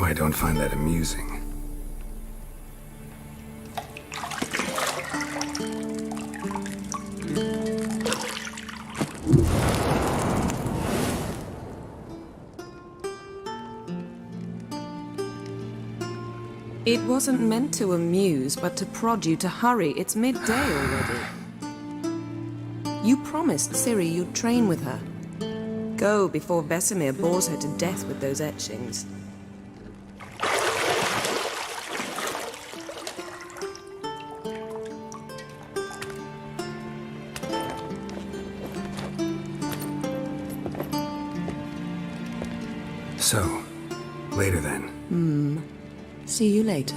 know I don't find that amusing. It wasn't meant to amuse, but to prod you to hurry. It's midday already. You promised Ciri you'd train with her. Go before Vesemir bores her to death with those etchings. So, later then. See you later.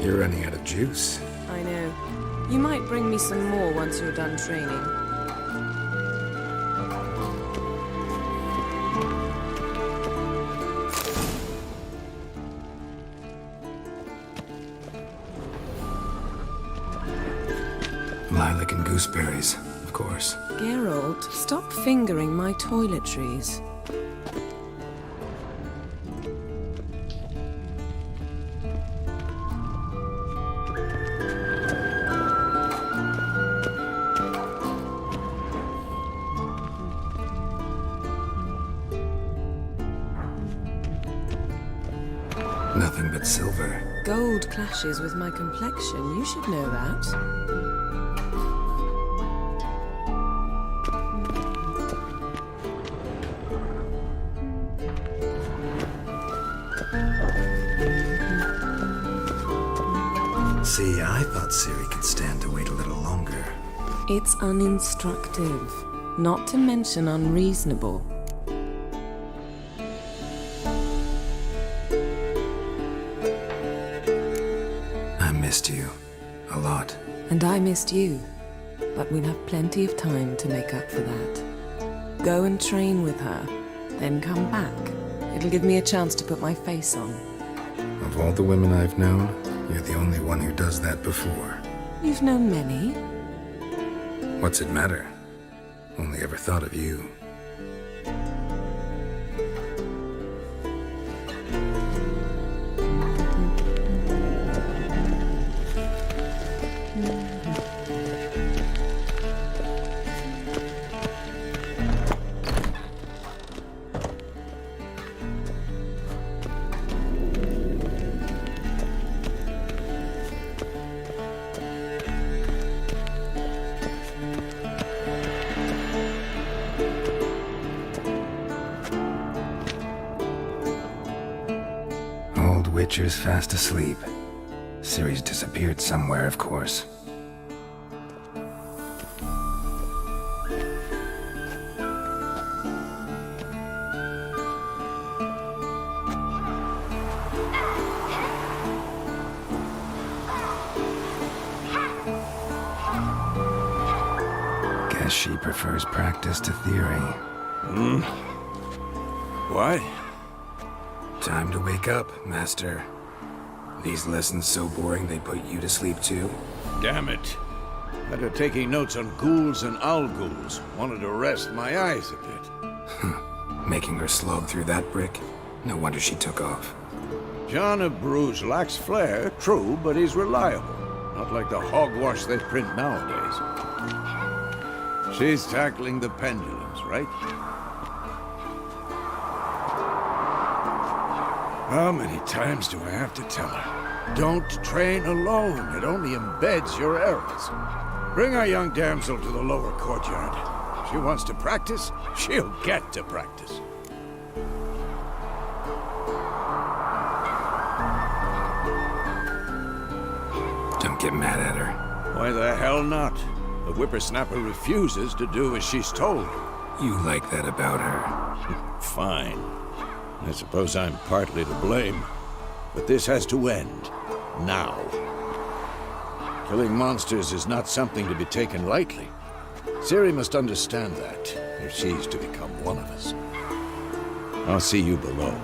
You're running out of juice. I know. You might bring me some more once you're done training. Lilac and gooseberries, of course. Geralt, stop fingering my toiletries. Nothing but silver. Gold clashes with my complexion. You should know that. See, I thought Ciri could stand to wait a little longer. It's uninstructive, not to mention unreasonable. I missed you. A lot. And I missed you. But we'll have plenty of time to make up for that. Go and train with her, then come back. It'll give me a chance to put my face on. Of all the women I've known, you're the only one who does that before. You've known many. What's it matter? Only ever thought of you. Witcher's fast asleep. Ciri's disappeared somewhere, of course. Guess she prefers practice to theory. Why? Time to wake up, Master. These lessons so boring they put you to sleep too? Damn it. After taking notes on ghouls and owl-ghouls, wanted to rest my eyes a bit. Making her slog through that brick? No wonder she took off. John of Bruges lacks flair, true, but he's reliable. Not like the hogwash they print nowadays. She's tackling the pendulums, right? How many times do I have to tell her? Don't train alone. It only embeds your errors. Bring our young damsel to the lower courtyard. If she wants to practice, she'll get to practice. Don't get mad at her. Why the hell not? The whippersnapper refuses to do as she's told. You like that about her. Fine. I suppose I'm partly to blame. But this has to end. Now. Killing monsters is not something to be taken lightly. Ciri must understand that, if she's to become one of us. I'll see you below.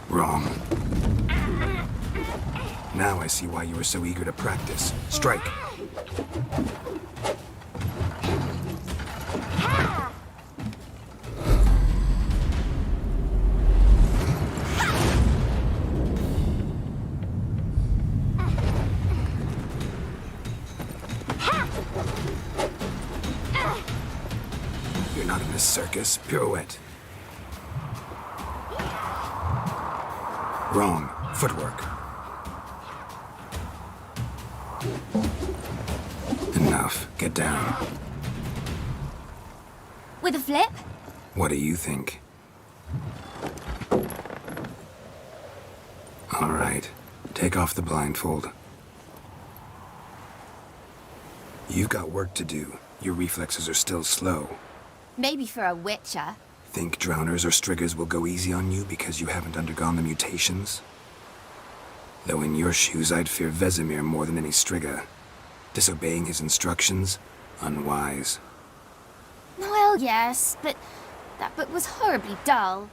Wrong. Now I see why you were so eager to practice. Strike. You're not in this circus. Pirouette. Wrong. Footwork. Enough. Get down. With a flip? What do you think? All right. Take off the blindfold. You've got work to do. Your reflexes are still slow. Maybe for a witcher. Think drowners or striggers will go easy on you because you haven't undergone the mutations? Though in your shoes, I'd fear Vesemir more than any strigger. Disobeying his instructions? Unwise. Well, yes, but that book was horribly dull.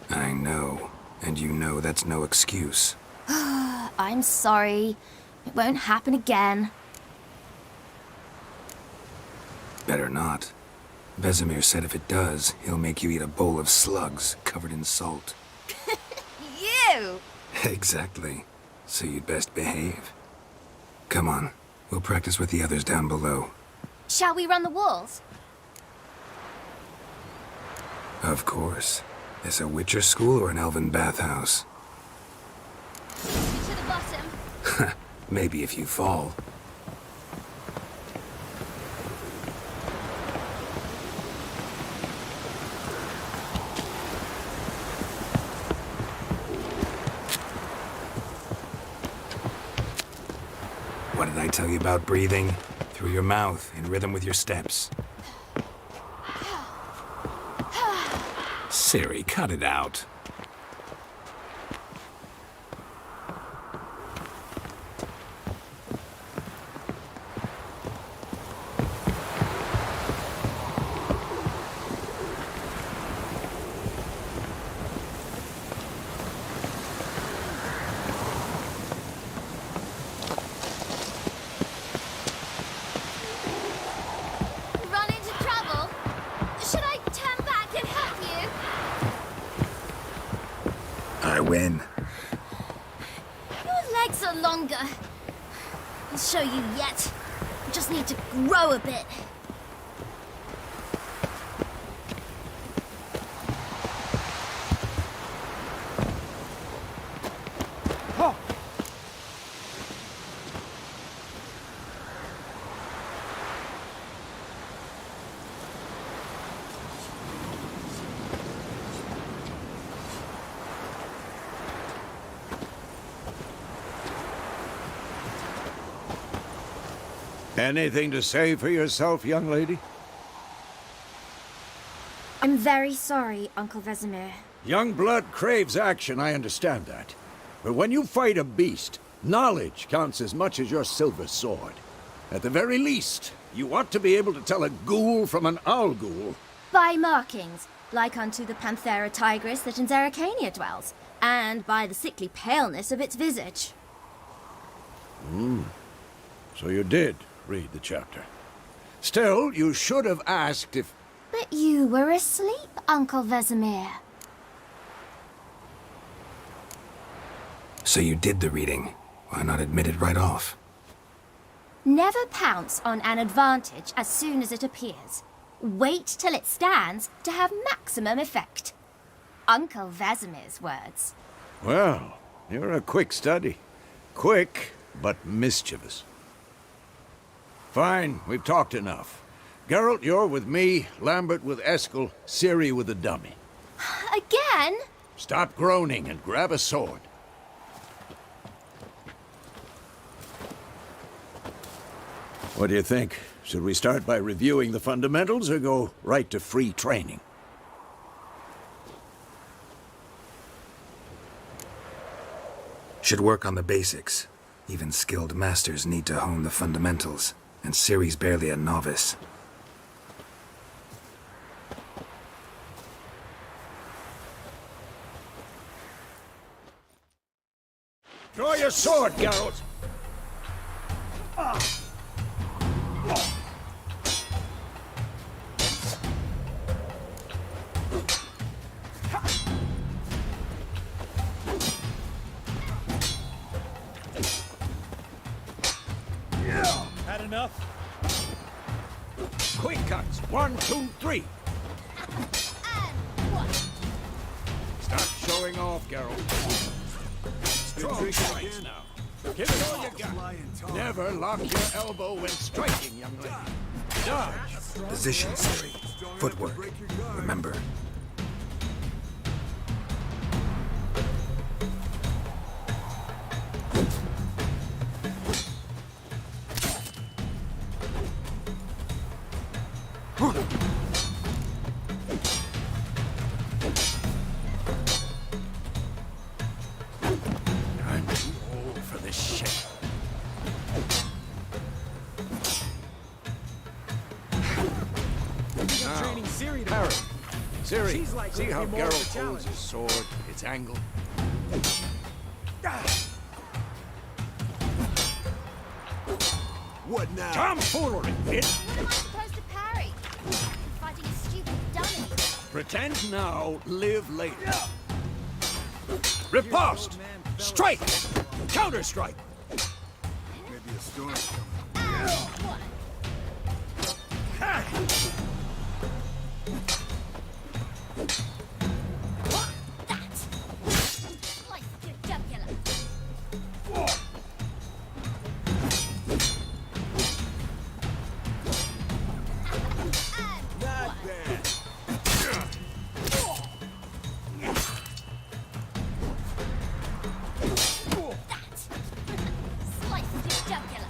I know. And you know that's no excuse. I'm sorry. It won't happen again. Better not. Vesemir said if it does, he'll make you eat a bowl of slugs covered in salt. You! Exactly. So you'd best behave. Come on. We'll practice with the others down below. Shall we run the walls? Of course. This a Witcher school or an elven bathhouse? To the bottom. Maybe if you fall. What did I tell you about breathing? Through your mouth, in rhythm with your steps. Ciri, cut it out. Run into trouble? Should I turn back and help you? I win. Your legs are longer. I'll show you yet. You just need to grow a bit. Anything to say for yourself, young lady? I'm very sorry, Uncle Vesemir. Young blood craves action, I understand that. But when you fight a beast, knowledge counts as much as your silver sword. At the very least, you ought to be able to tell a ghoul from an owl ghoul. By markings, like unto the Panthera tigris that in Zerrikania dwells, and by the sickly paleness of its visage. So you did read the chapter. Still, you should have asked if... But you were asleep, Uncle Vesemir. So you did the reading. Why not admit it right off? Never pounce on an advantage as soon as it appears. Wait till it stands to have maximum effect. Uncle Vesemir's words. Well, you're a quick study. Quick, but mischievous. Fine, we've talked enough. Geralt, you're with me, Lambert with Eskel, Ciri with the dummy. Again? Stop groaning and grab a sword. What do you think? Should we start by reviewing the fundamentals or go right to free training? Should work on the basics. Even skilled masters need to hone the fundamentals, and Ciri's barely a novice. Draw your sword, Geralt! Had enough? Quick cuts! 1, 2, 3! Start showing off, Geralt. Strong strikes now. Give it all you got. Never lock your elbow when striking, young lady. Dodge! Position, Ciri. Footwork. Remember. I'm too old for this shit. Now, Training Ciri to Harry, Ciri, She's likely see to how be more of a Geralt challenge. holds his sword, its angle? What now? Tomfoolery, kid! What am I supposed to parry? Fighting a stupid dummy. Pretend now, live later. Riposte! Strike! Counter-strike! Maybe a storm That! Slice your jugular. Not bad. Slice your jugular.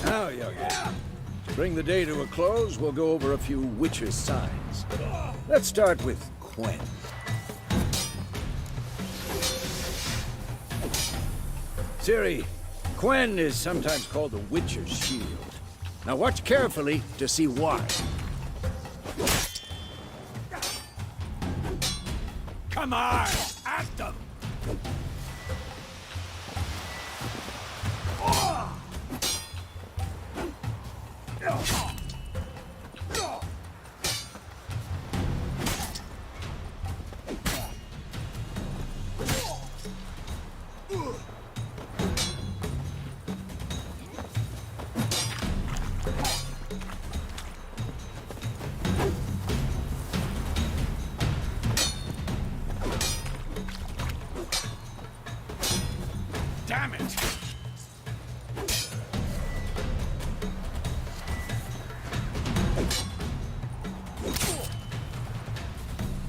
Now, youngin. To bring the day to a close, we'll go over a few Witcher signs. Let's start with Quen. Ciri, Quen is sometimes called the Witcher's shield. Now watch carefully to see why. Come on! At them! Damn it!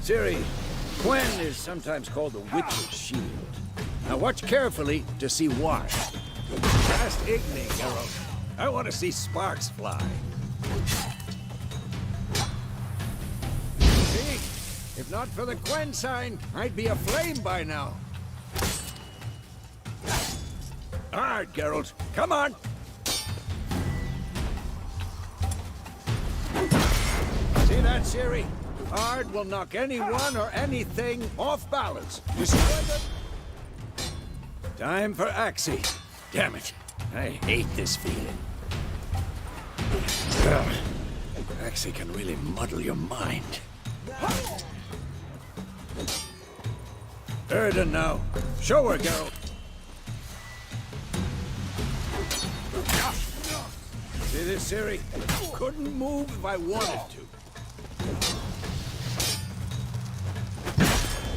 Ciri, Quen is sometimes called the Witcher's shield. Now watch carefully to see why. Fast igni, Geralt. I want to see sparks fly. See? If not for the Quen sign, I'd be aflame by now. All right, Geralt. Come on. See that, Ciri? Ard will knock anyone or anything off balance. Destroy them. Time for Axii. Damn it. I hate this feeling. Ugh. Axii can really muddle your mind. Erden now. Show her, girl. See this, Ciri? Couldn't move if I wanted to.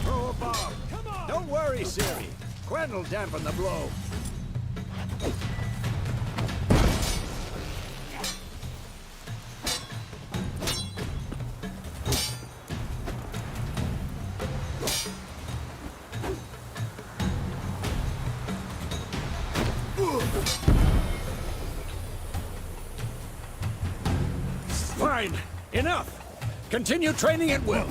Throw a bomb. Come on! Don't worry, Ciri. Quen will dampen the blow. Fine. Enough. Continue training at will.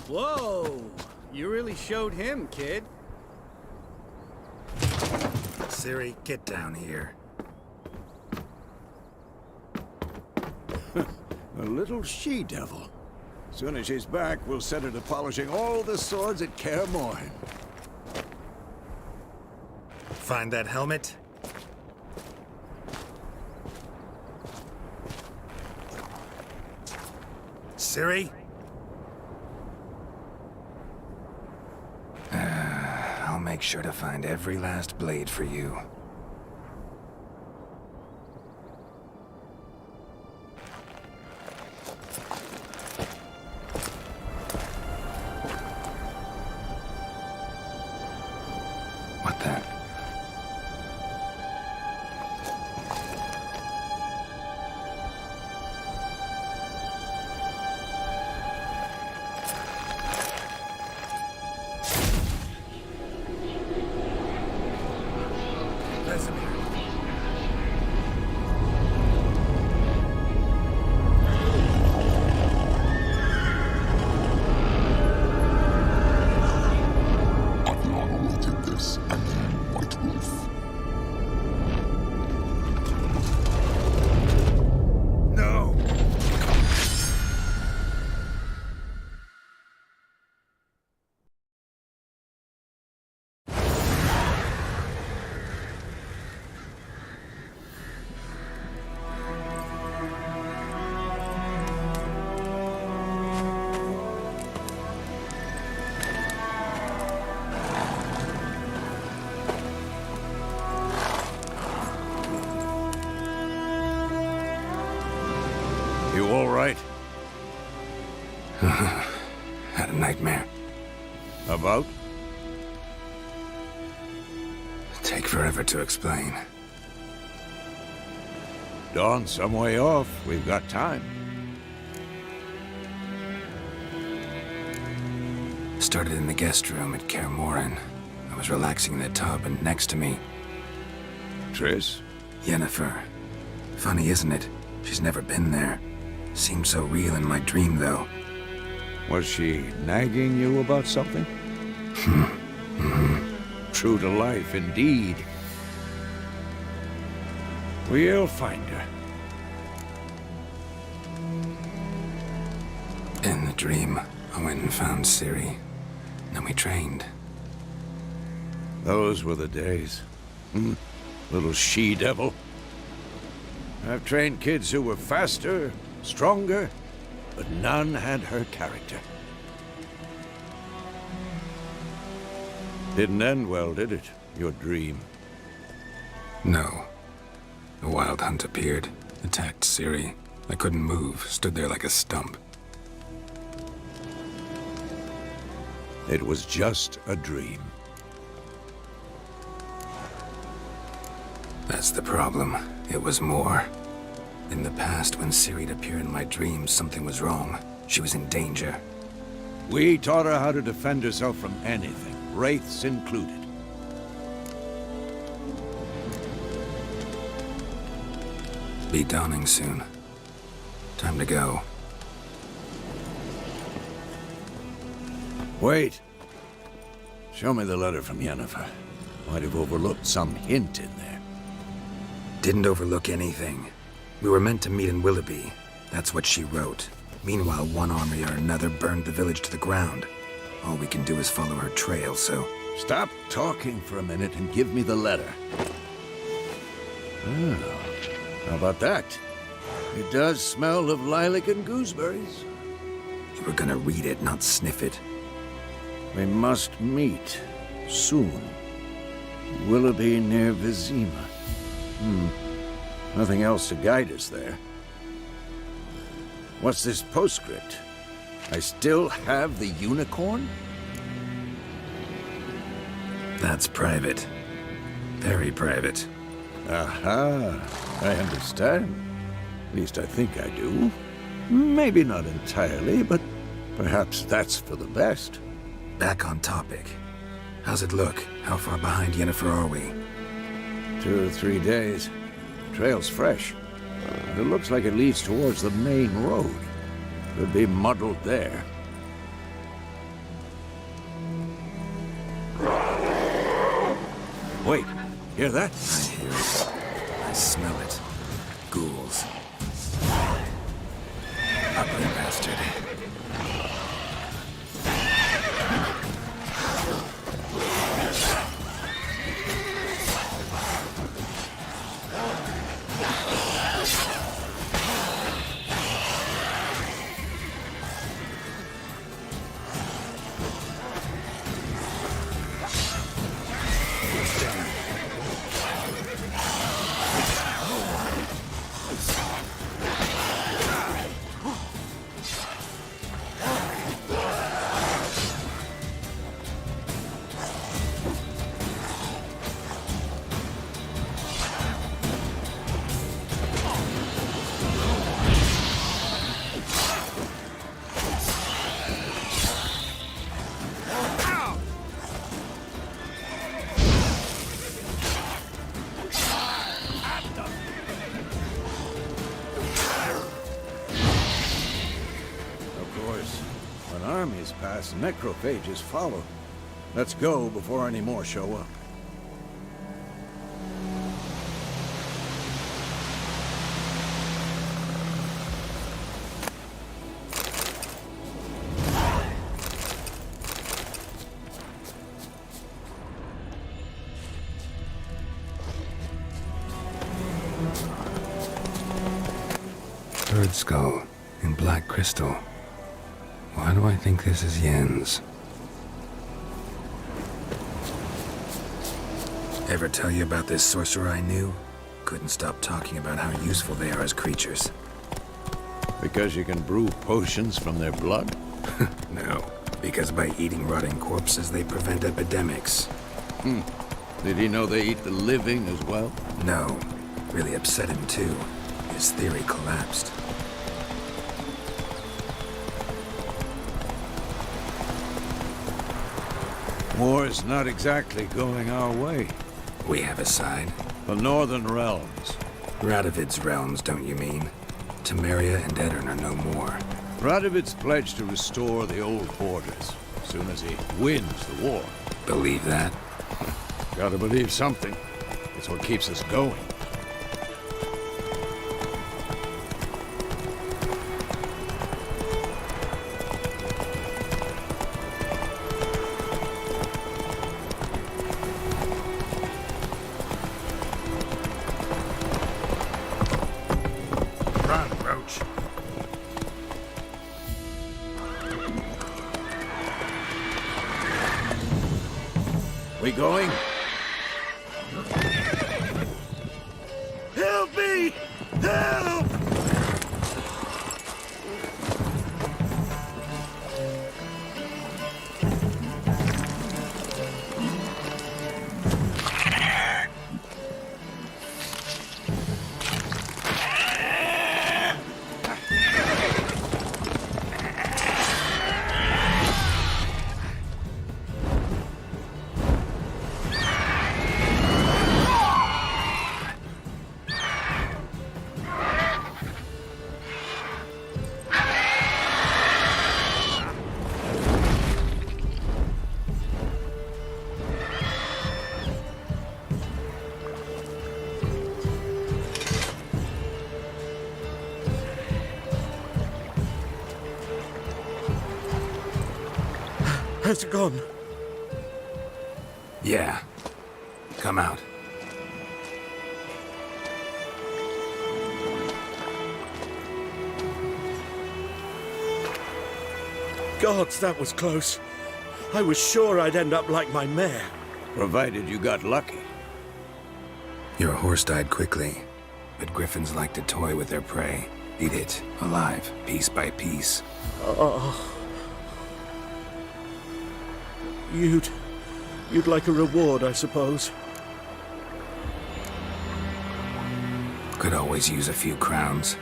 Whoa! You really showed him, kid. Ciri, get down here. A little she-devil. Soon as she's back, we'll set her to polishing all the swords at Kaer Morhen. Find that helmet? Ciri? I'll make sure to find every last blade for you. What the? You all right? Had a nightmare. About? Take forever to explain. Dawn's some way off. We've got time. Started in the guest room at Kaer Morhen. I was relaxing in the tub, and next to me, Triss? Yennefer. Funny, isn't it? She's never been there. Seemed so real in my dream, though. Was she nagging you about something? True to life, indeed. We'll find her. In the dream, I went and found Ciri. Then we trained. Those were the days. Little she-devil. I've trained kids who were faster, stronger, but none had her character. Didn't end well, did it? Your dream? No. The Wild Hunt appeared, attacked Ciri. I couldn't move, stood there like a stump. It was just a dream. That's the problem. It was more. In the past, when Ciri'd appear in my dreams, something was wrong. She was in danger. We taught her how to defend herself from anything, wraiths included. Be dawning soon. Time to go. Wait. Show me the letter from Yennefer. Might have overlooked some hint in there. Didn't overlook anything. We were meant to meet in Willoughby. That's what she wrote. Meanwhile, one army or another burned the village to the ground. All we can do is follow her trail, so Stop talking for a minute and give me the letter. Oh, how about that? It does smell of lilac and gooseberries. You were gonna read it, not sniff it. We must meet soon. Willoughby near Vizima. Nothing else to guide us there. What's this postscript? I still have the unicorn? That's private. Very private. Aha, I understand. At least I think I do. Maybe not entirely, but perhaps that's for the best. Back on topic. How's it look? How far behind Yennefer are we? 2 or 3 days. Trail's fresh. And it looks like it leads towards the main road. Could be muddled there. Wait, hear that? I hear it. I smell it. Ghouls. Ugly bastard. Armies pass, necrophages follow. Let's go before any more show up. Bird skull in black crystal. Why do I think this is Yen's? Ever tell you about this sorcerer I knew? Couldn't stop talking about how useful they are as creatures. Because you can brew potions from their blood? No, because by eating rotting corpses they prevent epidemics. Did he know they eat the living as well? No, really upset him too. His theory collapsed. War's not exactly going our way. We have a side. The Northern Realms. Radovid's realms, don't you mean? Temeria and Edirn are no more. Radovid's pledged to restore the old borders as soon as he wins the war. Believe that? Gotta believe something. It's what keeps us going. Run, Roach. We going? Help me! Help! Has it gone? Yeah. Come out. Gods, that was close. I was sure I'd end up like my mare. Provided you got lucky. Your horse died quickly, but griffins like to toy with their prey. Eat it, alive, piece by piece. You'd like a reward, I suppose. Could always use a few crowns.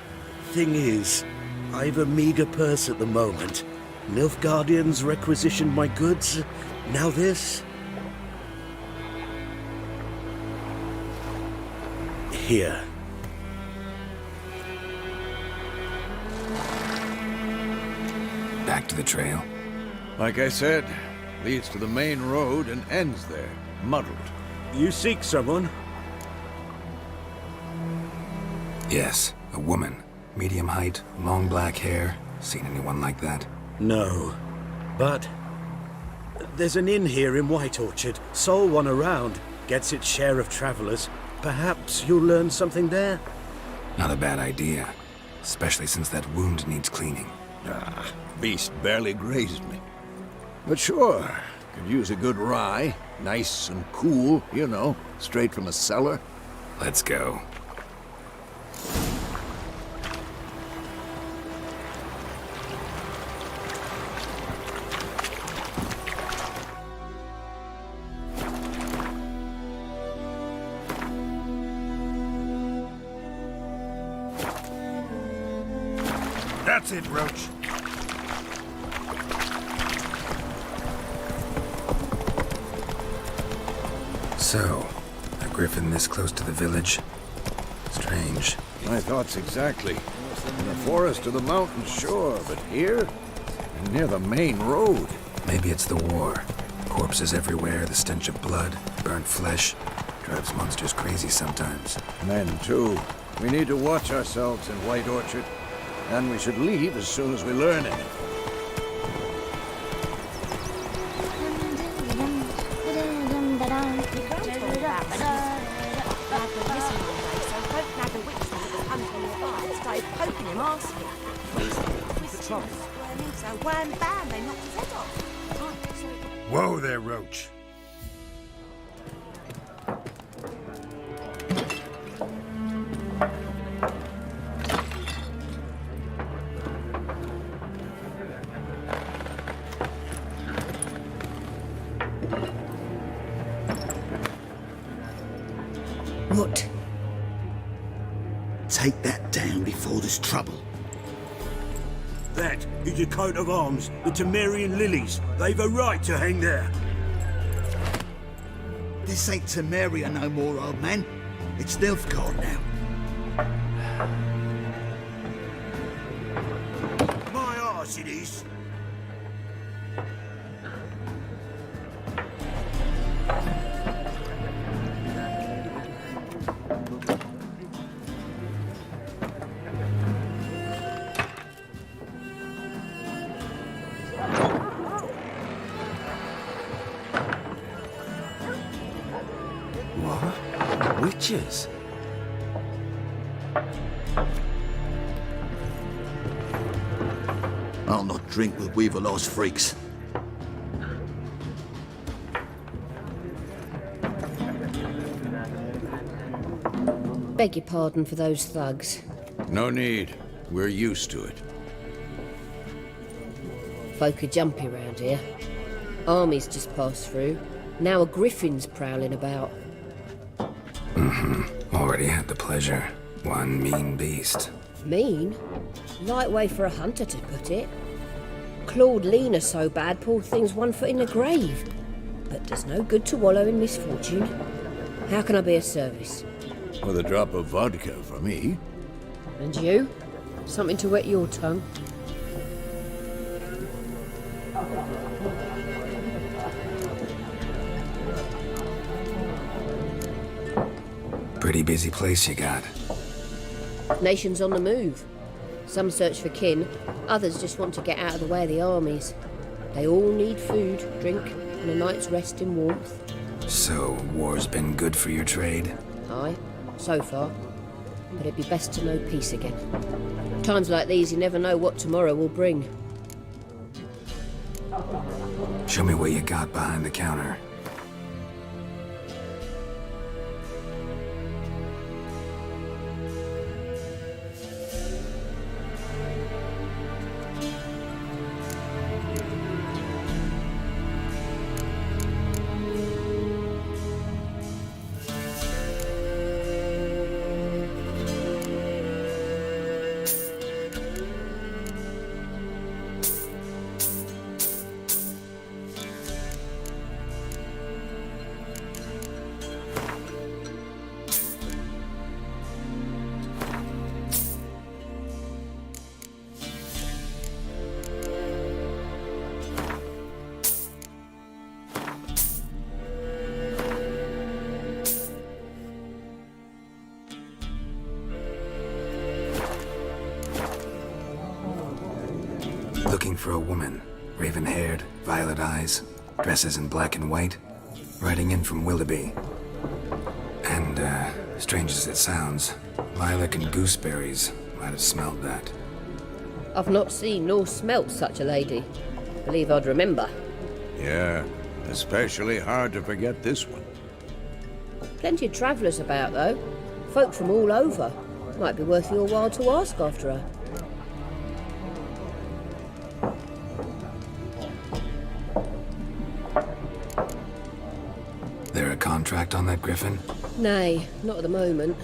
Thing is, I've a meager purse at the moment. Nilfgaardians requisitioned my goods. Now this. Here. Back to the trail. Like I said, leads to the main road and ends there, muddled. You seek someone? Yes, a woman. Medium height, long black hair. Seen anyone like that? No. But there's an inn here in White Orchard. Sole one around. Gets its share of travelers. Perhaps you'll learn something there? Not a bad idea. Especially since that wound needs cleaning. Beast barely grazed me. But sure, could use a good rye. Nice and cool, you know, straight from a cellar. Let's go. That's it, Roach. So, a griffin this close to the village? Strange. My thoughts exactly. In the forest or the mountain, sure, but here? And near the main road. Maybe it's the war. Corpses everywhere, the stench of blood, burnt flesh. Drives monsters crazy sometimes. Men, too. We need to watch ourselves in White Orchard. And we should leave as soon as we learn anything. Whoa there, Roach. What? Take that down before there's trouble. That is a coat of arms, the Temerian lilies. They've a right to hang there. This ain't Temeria no more, old man. It's Nilfgaard now. My arse it is. What? Witches? I'll not drink with Weaverlaw's freaks. Beg your pardon for those thugs. No need. We're used to it. Folk are jumpy round here. Armies just passed through. Now a griffin's prowling about. Already had the pleasure. One mean beast. Mean? Light way for a hunter to put it. Clawed Lena so bad, poor thing's 1 foot in the grave. But does no good to wallow in misfortune. How can I be of service? With a drop of vodka for me. And you? Something to wet your tongue? Pretty busy place you got. Nations on the move. Some search for kin, others just want to get out of the way of the armies. They all need food, drink, and a night's rest in warmth. So, war's been good for your trade? Aye, so far. But it'd be best to know peace again. Times like these, you never know what tomorrow will bring. Show me what you got behind the counter. Looking for a woman. Raven-haired, violet eyes, dresses in black and white. Riding in from Willoughby. And, strange as it sounds, lilac and gooseberries might have smelled that. I've not seen nor smelt such a lady. Believe I'd remember. Yeah, especially hard to forget this one. Plenty of travellers about, though. Folk from all over. Might be worth your while to ask after her. There a contract on that griffin? Nay, not at the moment.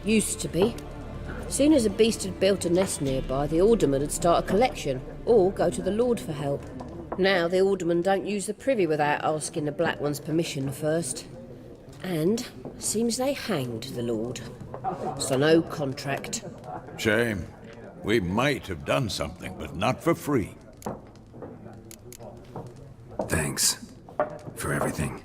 Used to be. Soon as a beast had built a nest nearby, the alderman would start a collection, or go to the Lord for help. Now the alderman don't use the privy without asking the Black One's permission first. And seems they hanged the Lord. So no contract. Shame. We might have done something, but not for free. Thanks. For everything.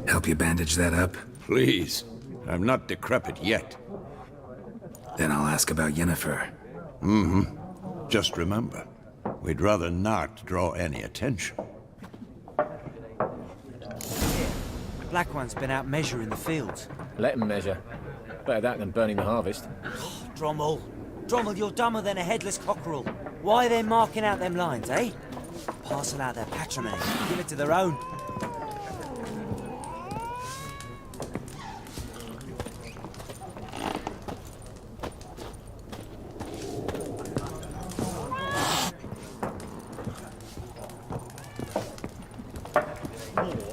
Help you bandage that up? Please. I'm not decrepit yet. Then I'll ask about Yennefer. Just remember, we'd rather not draw any attention. The Black One's been out measuring the fields. Let him measure. Better that than burning the harvest. Drommel. Drommel, you're dumber than a headless cockerel. Why are they marking out them lines, eh? Parcel out their patrimony. Give it to their own.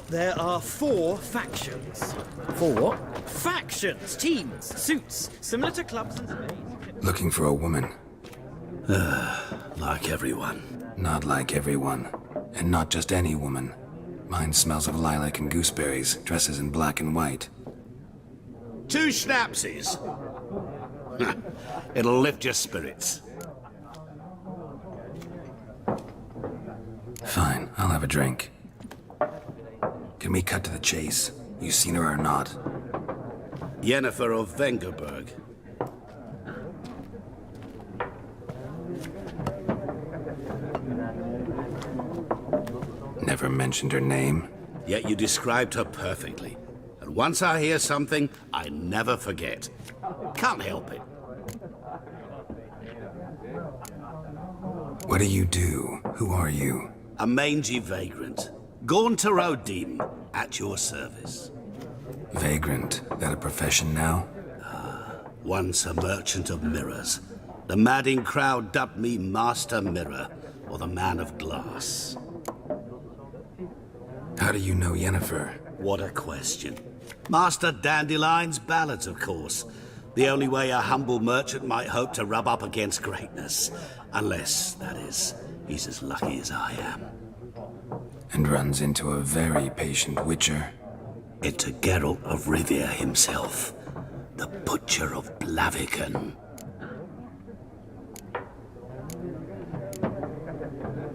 There are 4 factions. For what? Factions, teams, suits, similar to clubs and spades. Looking for a woman. Like everyone. Not like everyone. And not just any woman. Mine smells of lilac and gooseberries, dresses in black and white. 2 schnapsies. It'll lift your spirits. Fine, I'll have a drink. Can we cut to the chase? You seen her or not? Yennefer of Vengerberg. Never mentioned her name. Yet you described her perfectly. And once I hear something, I never forget. Can't help it. What do you do? Who are you? A mangy vagrant. Gaunter O'Dean, at your service. Vagrant. That a profession now? Once a merchant of mirrors. The madding crowd dubbed me Master Mirror, or the Man of Glass. How do you know Yennefer? What a question. Master Dandelion's ballads, of course. The only way a humble merchant might hope to rub up against greatness. Unless, that is, he's as lucky as I am. And runs into a very patient witcher. Into Geralt of Rivia himself. The Butcher of Blaviken.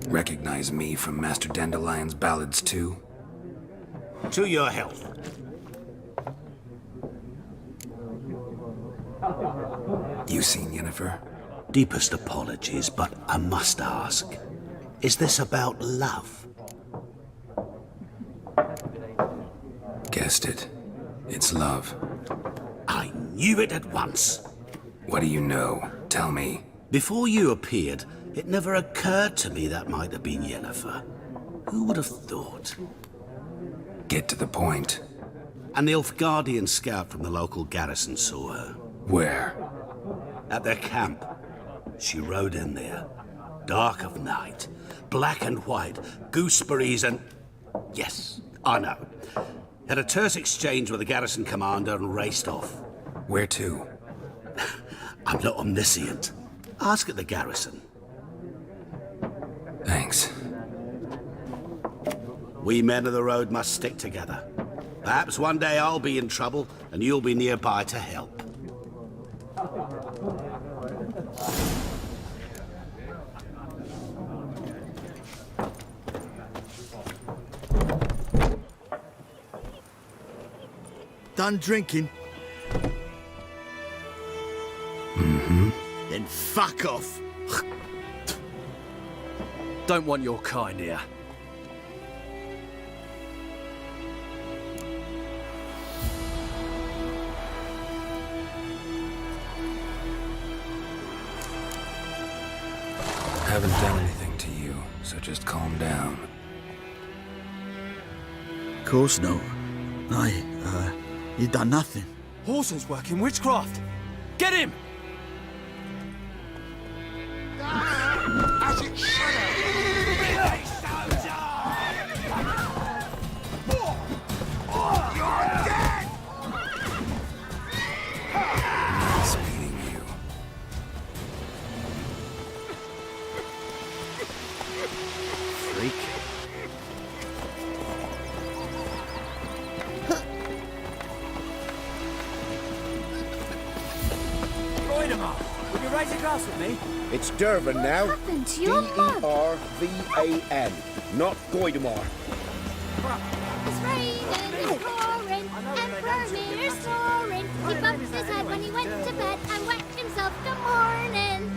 Recognize me from Master Dandelion's ballads too? To your health. You seen Yennefer? Deepest apologies, but I must ask. Is this about love? Guessed it. It's love. I knew it at once. What do you know? Tell me. Before you appeared, it never occurred to me that might have been Yennefer. Who would have thought? Get to the point. An Nilfgaardian scout from the local garrison saw her. Where? At their camp. She rode in there. Dark of night. Black and white. Gooseberries and... Yes, I know. Had a terse exchange with the garrison commander and raced off. Where to? I'm not omniscient. Ask at the garrison. Thanks. We men of the road must stick together. Perhaps one day I'll be in trouble and you'll be nearby to help. Done drinking? Mm-hmm. Then fuck off. Don't want your kind here. Haven't done anything to you, so just calm down. Of course no. You done nothing. Horson's working witchcraft. Get him! As it Nice meeting you. Freak. Will you raise a glass with me? It's Dervan now. What happened to your mug? Dervan, not Goidemar. It's raining, it's pouring, and Vermeer's snoring. He bumped his head when he went to bed and whacked himself the morning.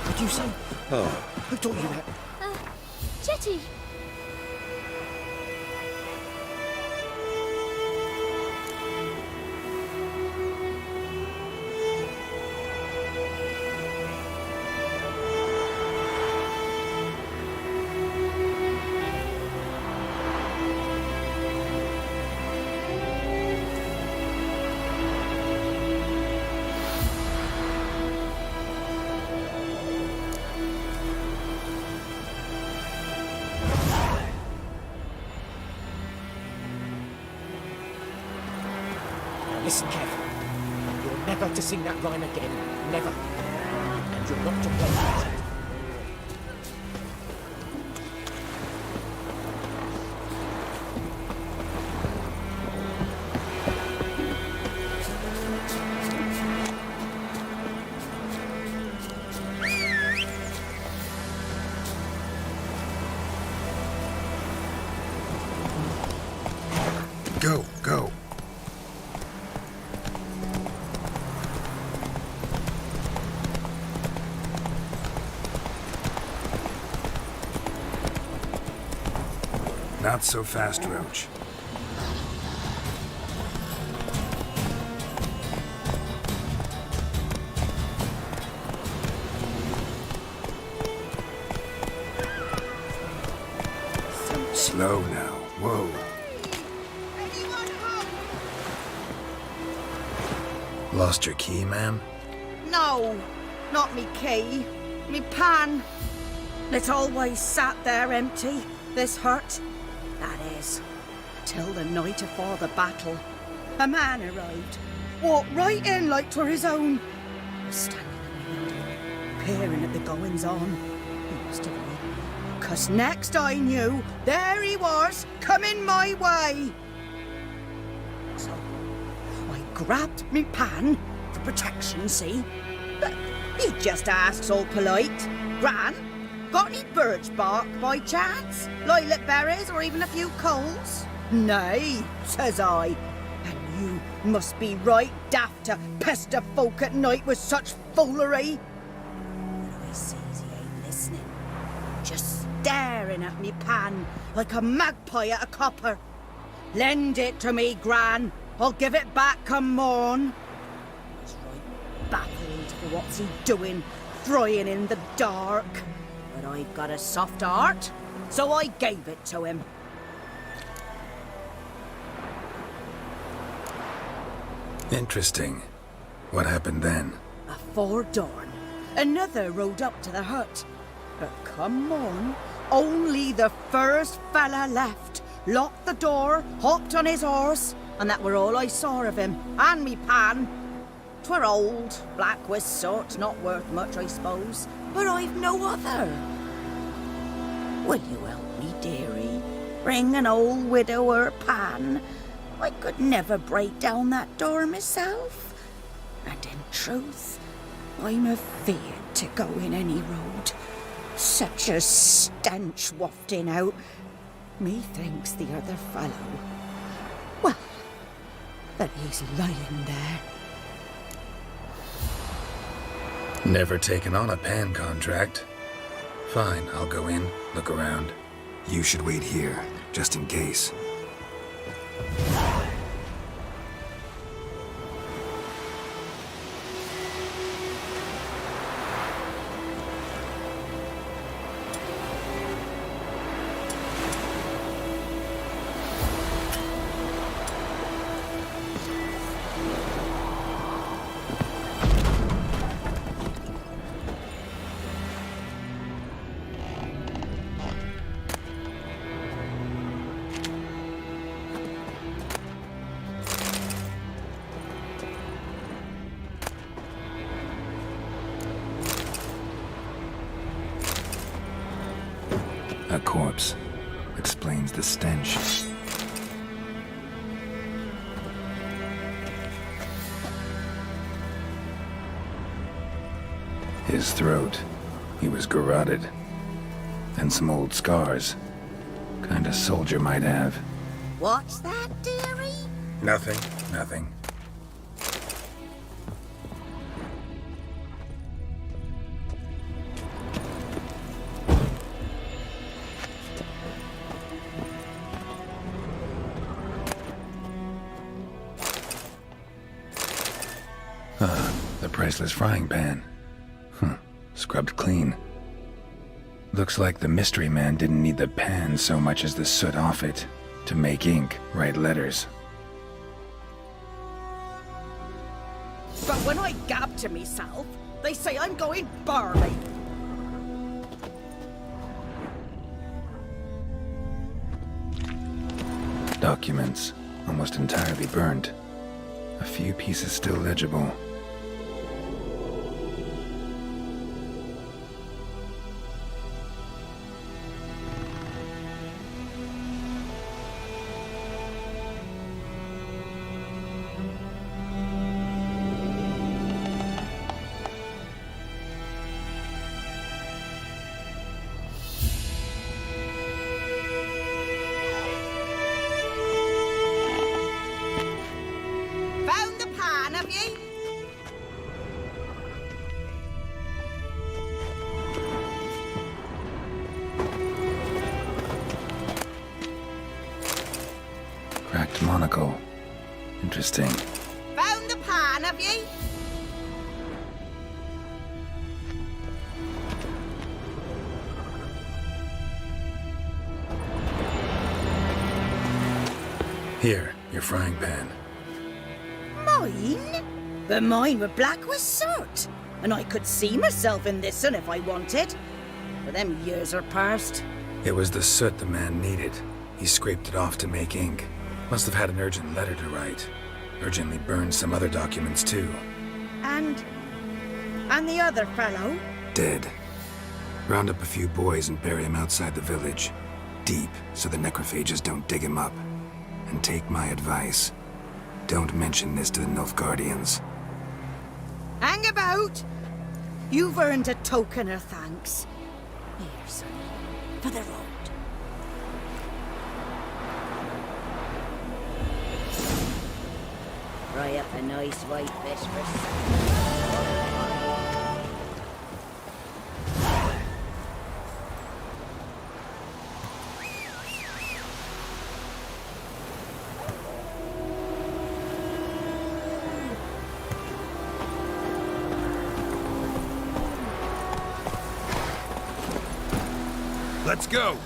What'd you say? Oh. Who taught you that? Jetty! Listen, Kev. You're never to sing that rhyme again. Never. And you're not to play that. Go, go. Not so fast, Roach. Slow now. Whoa. Lost your key, ma'am? No, not me key. Me pan. It always sat there empty, this hut. That is, till the night afore the battle. A man arrived, walked right in like 'twere his own. Was standing at the window, peering at the goings-on. He must have known, 'cause next I knew, there he was, coming my way. So, I grabbed me pan, for protection, see? But he just asks all polite, Gran, got any birch bark by chance? Lilac berries or even a few coals? Nay, says I. And you must be right daft to pester folk at night with such foolery. But I sees he ain't listening. Just staring at me pan like a magpie at a copper. Lend it to me, Gran. I'll give it back come morn. I was right baffled for what's he doing, frying in the dark. But I've got a soft heart, so I gave it to him. Interesting. What happened then? Afore dawn, another rode up to the hut. But come on, only the first fella left, locked the door, hopped on his horse, and that were all I saw of him, and me pan. 'Twere old, black with sort, not worth much, I suppose, but I've no other. Will you help me, dearie? Bring an old widower pan. I could never break down that door myself. And in truth, I'm afeard to go in any road. Such a stench wafting out. Methinks the other fellow, well, that he's lying there. Never taken on a pan contract. Fine, I'll go in, look around. You should wait here, just in case. A corpse. Explains the stench. His throat. He was garroted. And some old scars. Kinda soldier might have. What's that, dearie? Nothing. Nothing. The priceless frying pan. Scrubbed clean. Looks like the mystery man didn't need the pan so much as the soot off it to make ink, write letters. But when I gab to myself, they say I'm going barley. Documents, almost entirely burnt. A few pieces still legible. monocle. Interesting. Found the pan, have ye? Here, your frying pan. Mine? But mine were black with soot. And I could see myself in this one if I wanted. But them years are past. It was the soot the man needed. He scraped it off to make ink. Must have had an urgent letter to write. Urgently burned some other documents too. And the other fellow? Dead. Round up a few boys and bury him outside the village. Deep, so the necrophages don't dig him up. And take my advice. Don't mention this to the Nilfgaardians. Hang about! You've earned a token of thanks. Here, son, for the road. Fry up a nice white fish for Let's go!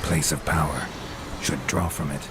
Place of power. Should draw from it.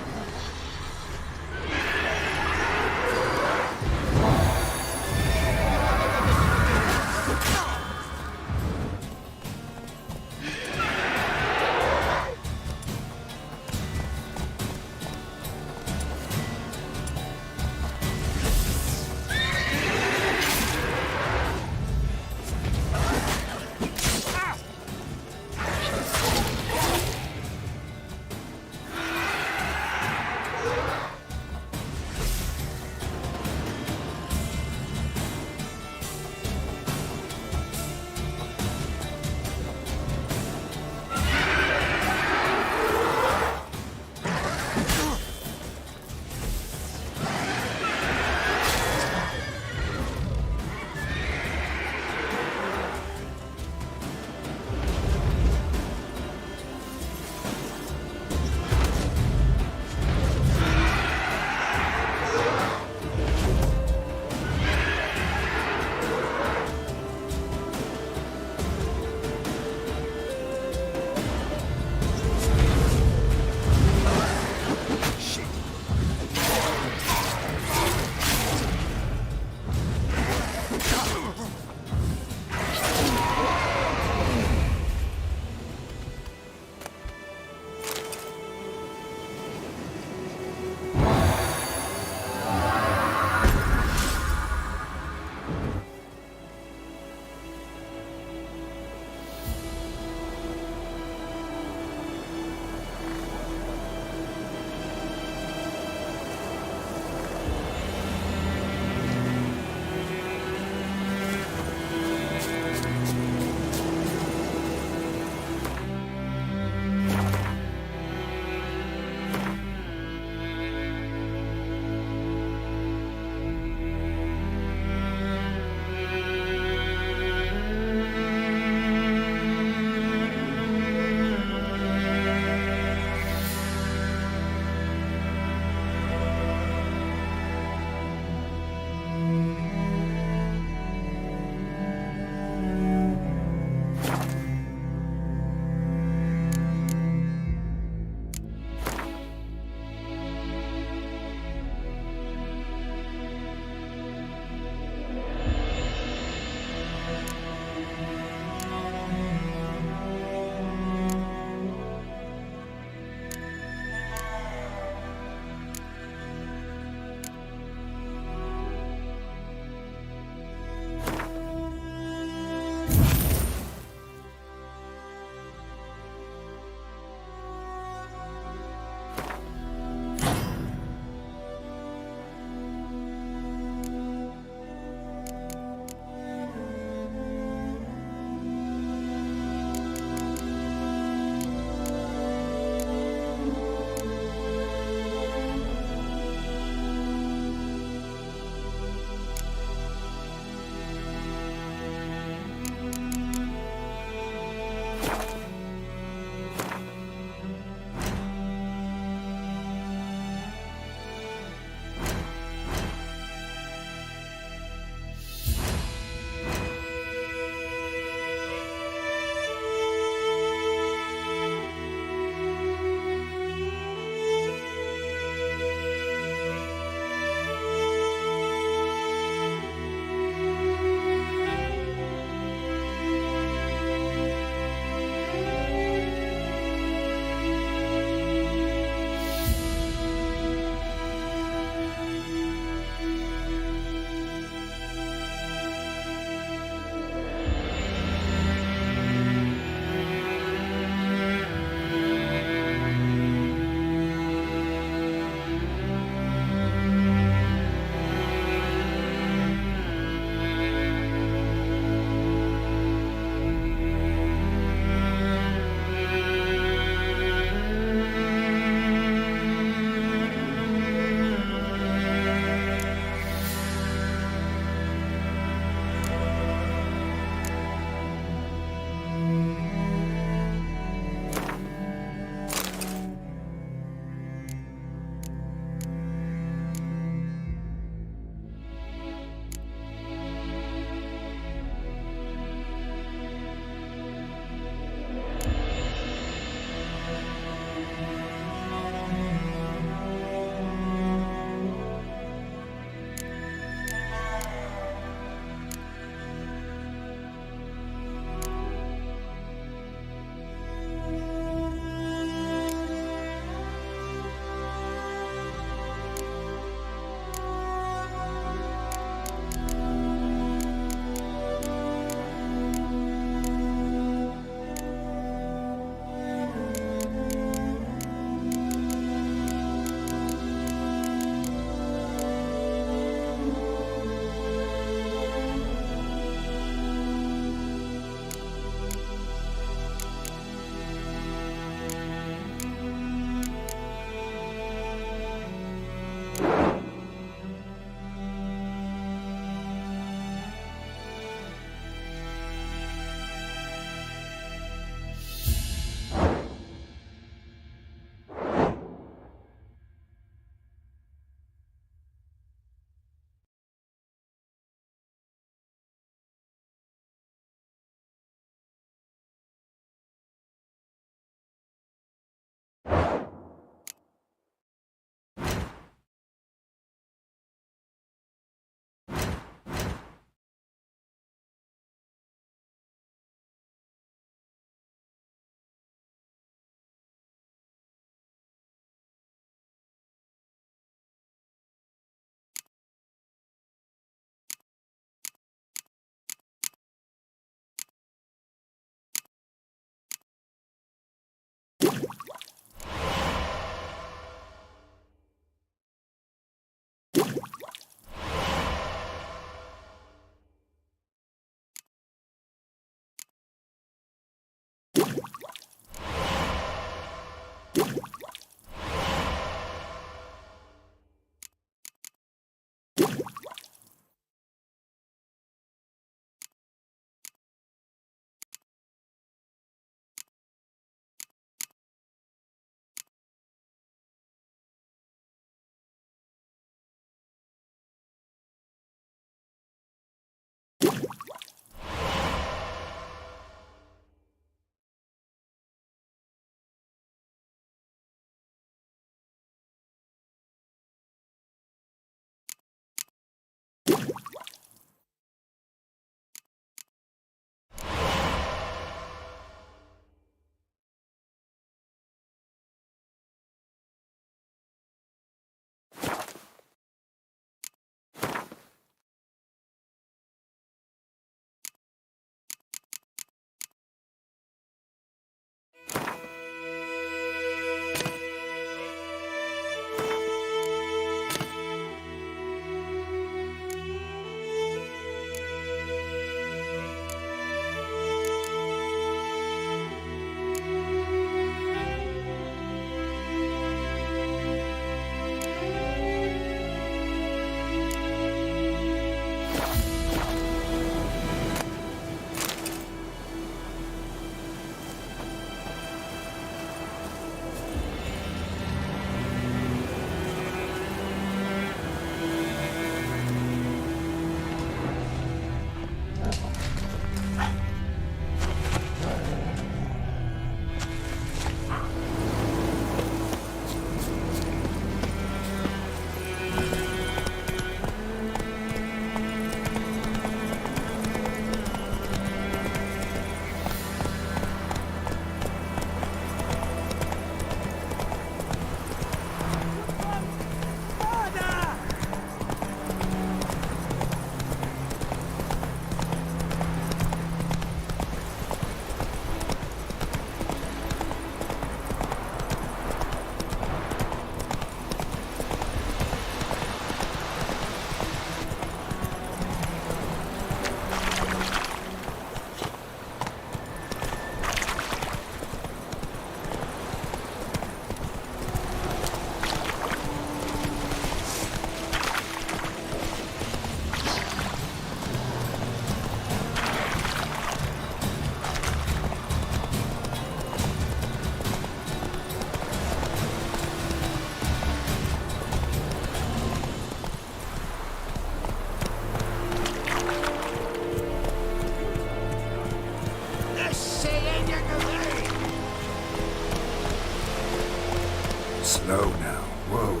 Slow now. Whoa.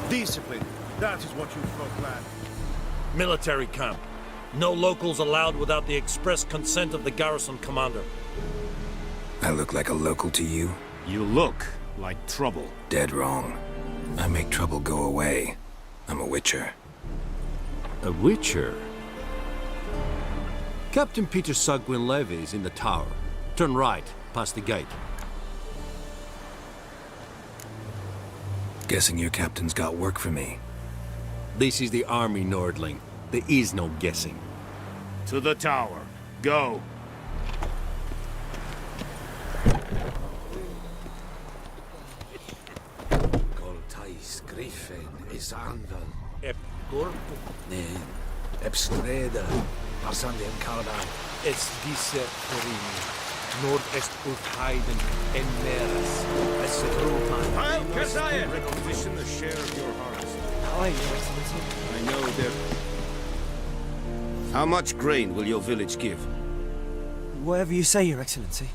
Discipline. That is what you folk lack. Military camp. No locals allowed without the express consent of the garrison commander. I look like a local to you? You look like trouble. Dead wrong. I make trouble go away. I'm a witcher. A witcher? Captain Peter Sagwin Levy is in the tower. Turn right, past the gate. Guessing your captain's got work for me. This is the army, Nordling. There is no guessing. To the tower. Go. Coltais Griffin is anvil. Ep corpo. Nee. Ebstreda. Parsandi en Caladan. Es dice Corini. Nord est Ulfheiden en Meras. Es Rupan. I'll requisition the share of your harvest. Aye, Your Excellency. I know that. How much grain will your village give? Whatever you say, Your Excellency.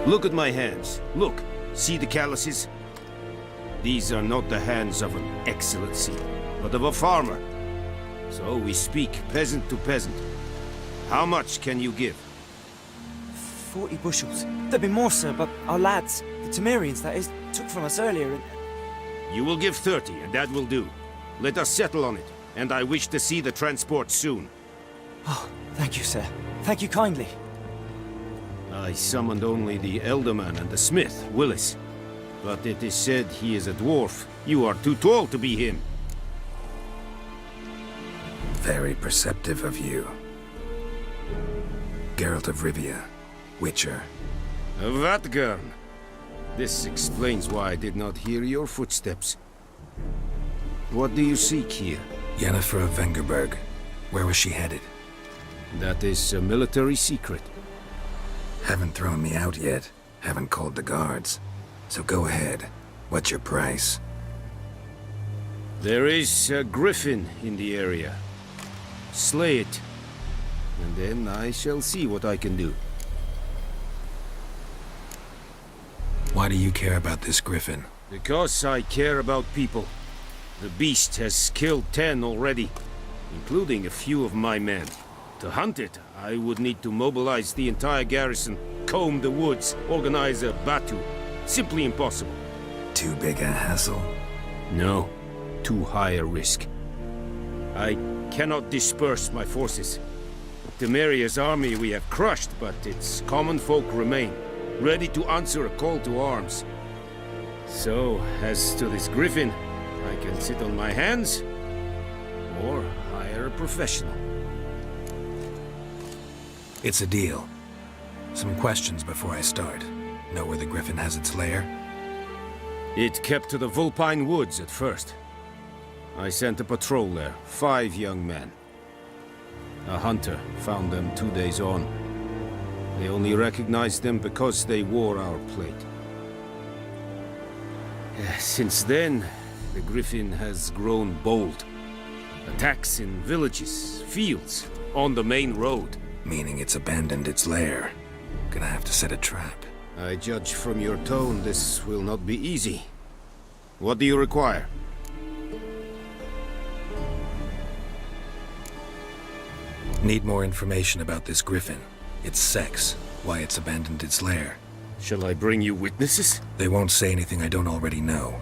Look at my hands. Look. See the calluses? These are not the hands of an excellency, but of a farmer. So we speak peasant to peasant. How much can you give? 40 bushels. There'd be more, sir, but our lads, the Temerians, that is, took from us earlier and... You will give 30, and that will do. Let us settle on it, and I wish to see the transport soon. Oh, thank you, sir. Thank you kindly. I summoned only the Elderman and the smith, Willis. But it is said he is a dwarf. You are too tall to be him. Very perceptive of you. Geralt of Rivia, Witcher. Vatgern. This explains why I did not hear your footsteps. What do you seek here? Yennefer of Vengerberg. Where was she headed? That is a military secret. Haven't thrown me out yet. Haven't called the guards. So go ahead. What's your price? There is a griffin in the area. Slay it. And then I shall see what I can do. Why do you care about this griffin? Because I care about people. The beast has killed 10 already, including a few of my men. To hunt it, I would need to mobilize the entire garrison, comb the woods, organize a batu. Simply impossible. Too big a hassle? No, too high a risk. I cannot disperse my forces. Temeria's army we have crushed, but its common folk remain, ready to answer a call to arms. So, as to this griffin, I can sit on my hands, or hire a professional. It's a deal. Some questions before I start. Know where the griffin has its lair? It kept to the Vulpine Woods at first. I sent a patrol there, 5 young men. A hunter found them 2 days on. They only recognized them because they wore our plate. Since then, the griffin has grown bold. Attacks in villages, fields, on the main road. Meaning it's abandoned its lair. Gonna have to set a trap. I judge from your tone this will not be easy. What do you require? Need more information about this griffin. Its sex, why it's abandoned its lair. Shall I bring you witnesses? They won't say anything I don't already know.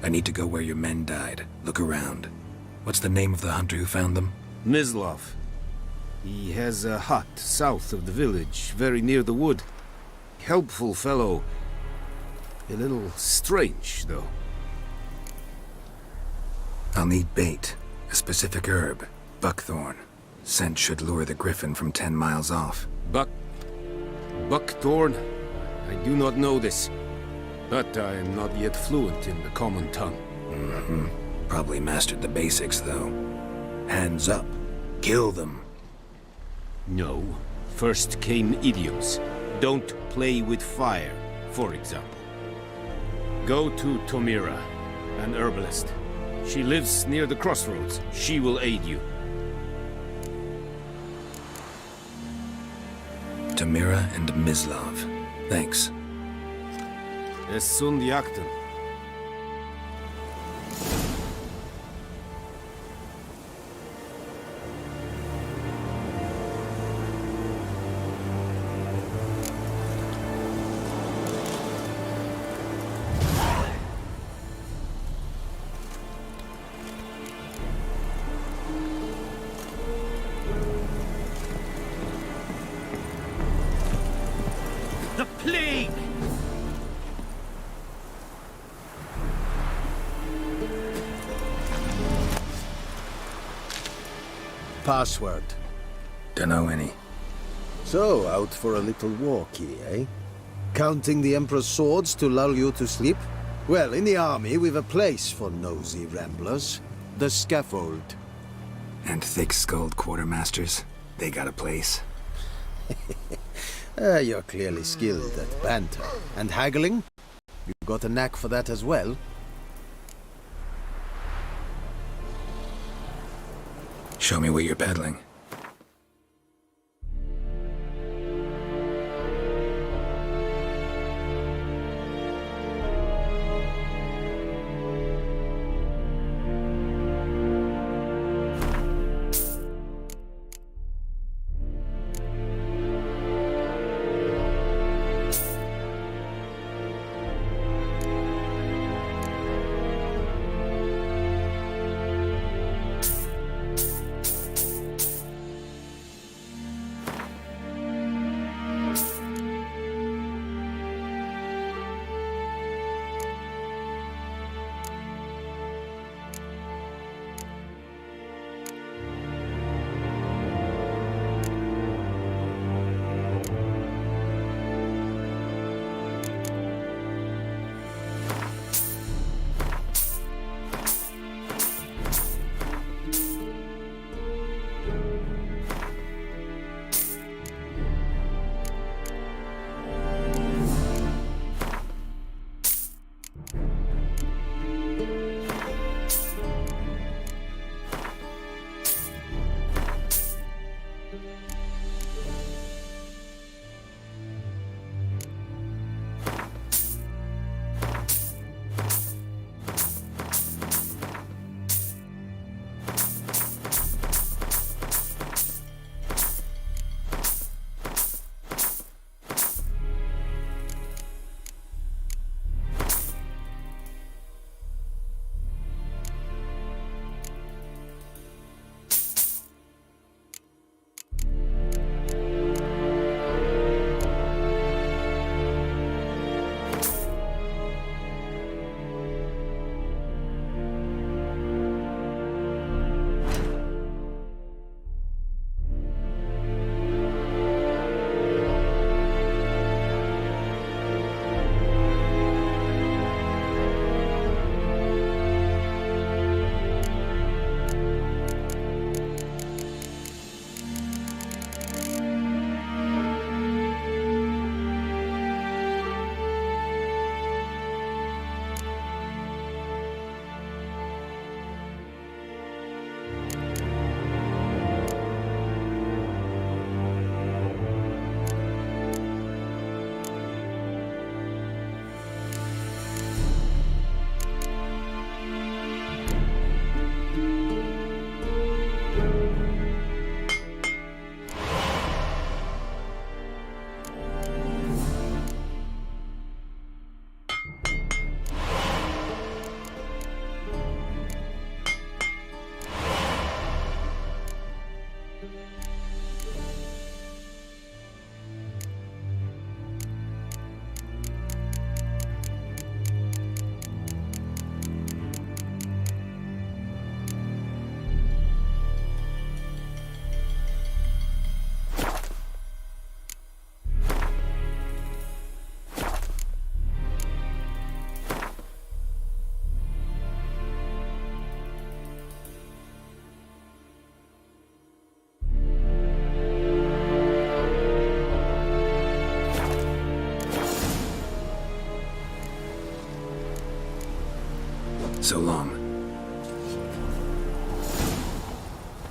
I need to go where your men died. Look around. What's the name of the hunter who found them? Mislav. He has a hut south of the village, very near the wood. Helpful fellow. A little strange, though. I'll need bait. A specific herb. Buckthorn. Scent should lure the griffin from 10 miles off. Buckthorn? I do not know this. But I am not yet fluent in the common tongue. Probably mastered the basics, though. Hands up. Kill them. No. First came idioms. Don't play with fire, for example. Go to Tomira, an herbalist. She lives near the crossroads. She will aid you. Tamira and Mislav. Thanks. Es sunt jakten. The plague! Password. Dunno any. So, out for a little walkie, eh? Counting the Emperor's swords to lull you to sleep? Well, in the army, we've a place for nosy ramblers. The scaffold. And thick-skulled quartermasters. They got a place. You're clearly skilled at banter. And haggling? You got a knack for that as well? Show me what you're peddling.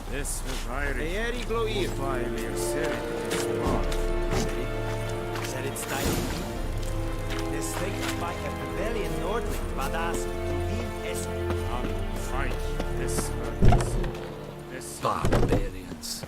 This was Irish. Eri gloir. By mir Siri. Said it's time to meet. This thing by a rebellion Nordling, badass, Tudin es. Fine. This Barbarians.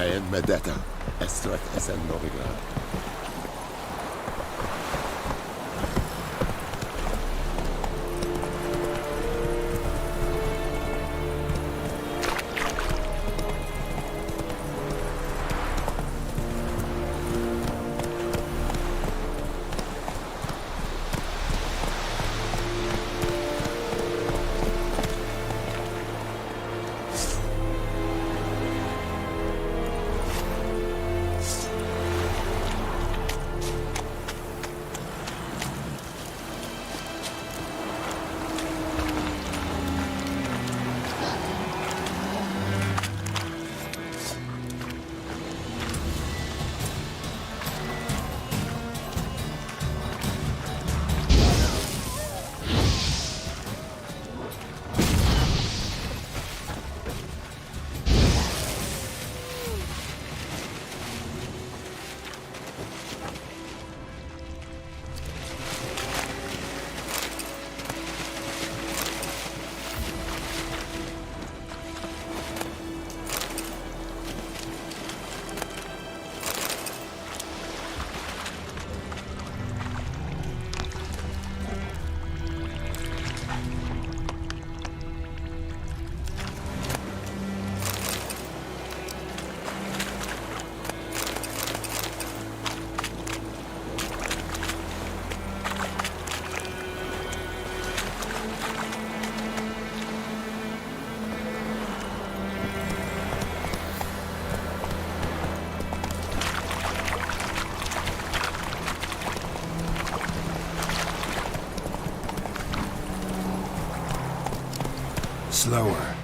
En Medetta, Estret Esen Novigrad. Slower.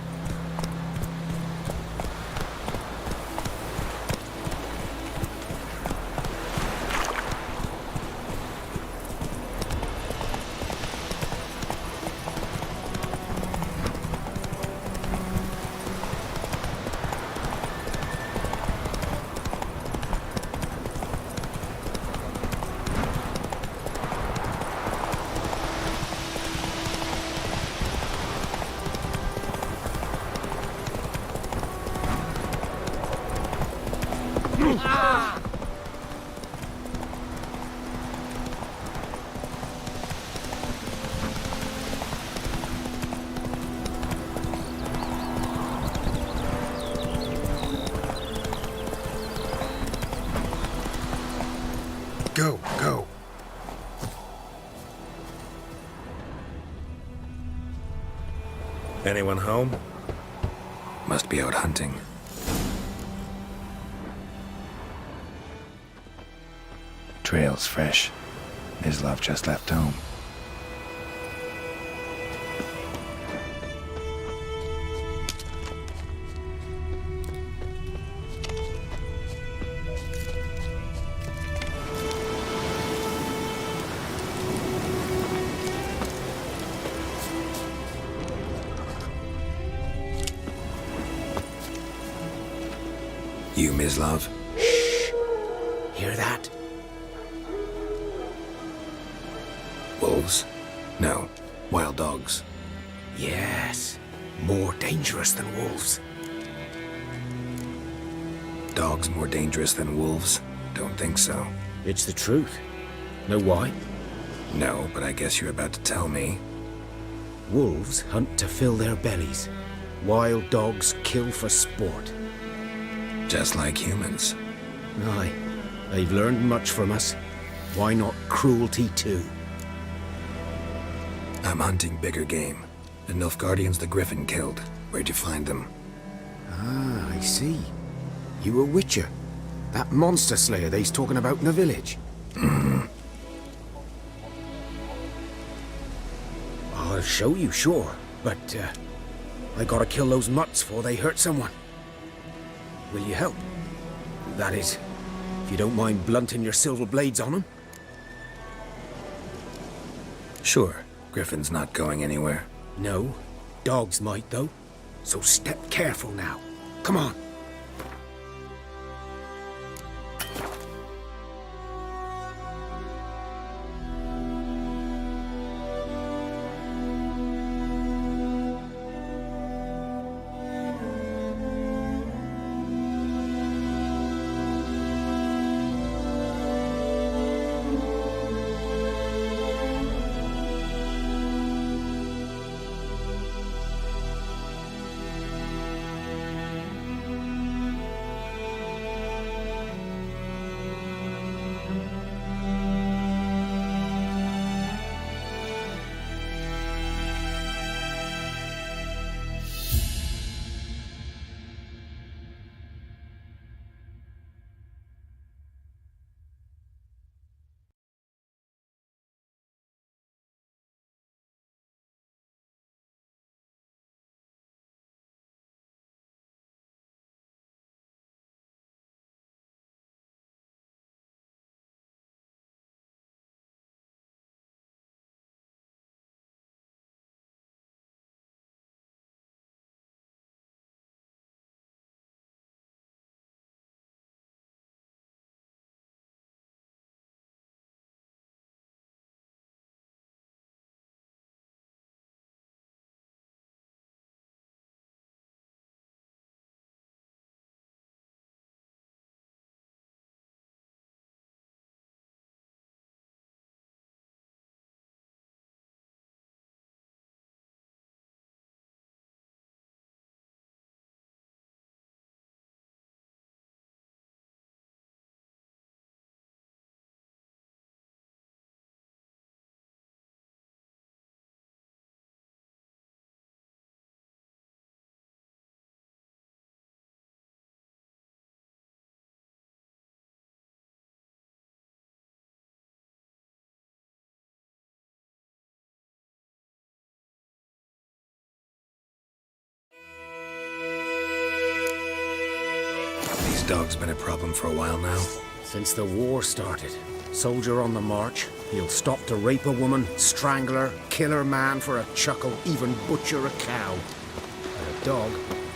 Go, go. Anyone home? Must be out hunting. Trail's fresh. Mislav just left home. You, Mislav? Hear that? Wolves? No. Wild dogs. Yes. More dangerous than wolves. Dogs more dangerous than wolves? Don't think so. It's the truth. Know why? No, but I guess you're about to tell me. Wolves hunt to fill their bellies. Wild dogs kill for sport. Just like humans. Aye. They've learned much from us. Why not cruelty too? I'm hunting bigger game. The Nilfgaardians the Griffin killed. Where'd you find them? Ah, I see. You a witcher. That monster slayer they's talking about in the village. I'll show you, sure. But, I gotta kill those mutts before they hurt someone. Will you help? That is, if you don't mind blunting your silver blades on them. Sure. Griffin's not going anywhere. No. Dogs might, though. So step careful now. Come on. dog's been a problem for a while now. Since the war started. Soldier on the march. He'll stop to rape a woman, strangle her, kill her man for a chuckle, even butcher a cow. But a dog,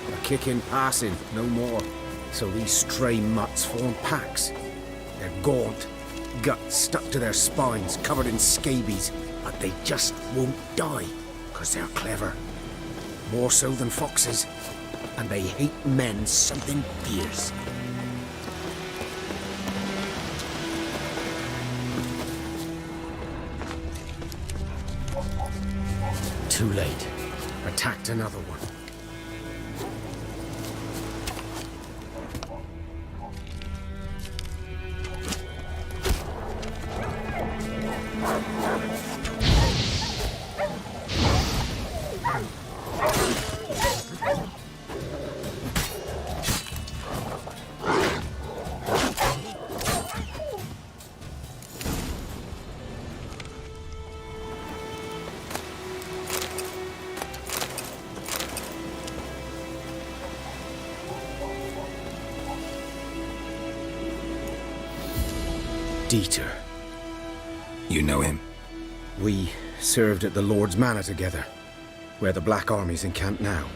a kick in passing, no more. So these stray mutts form packs. They're gaunt, guts stuck to their spines, covered in scabies, but they just won't die, 'cause they're clever. More so than foxes. And they hate men something fierce. Too late. Attacked another one. Dieter. You know him? We served at the Lord's Manor together, where the Black Army's encamped now.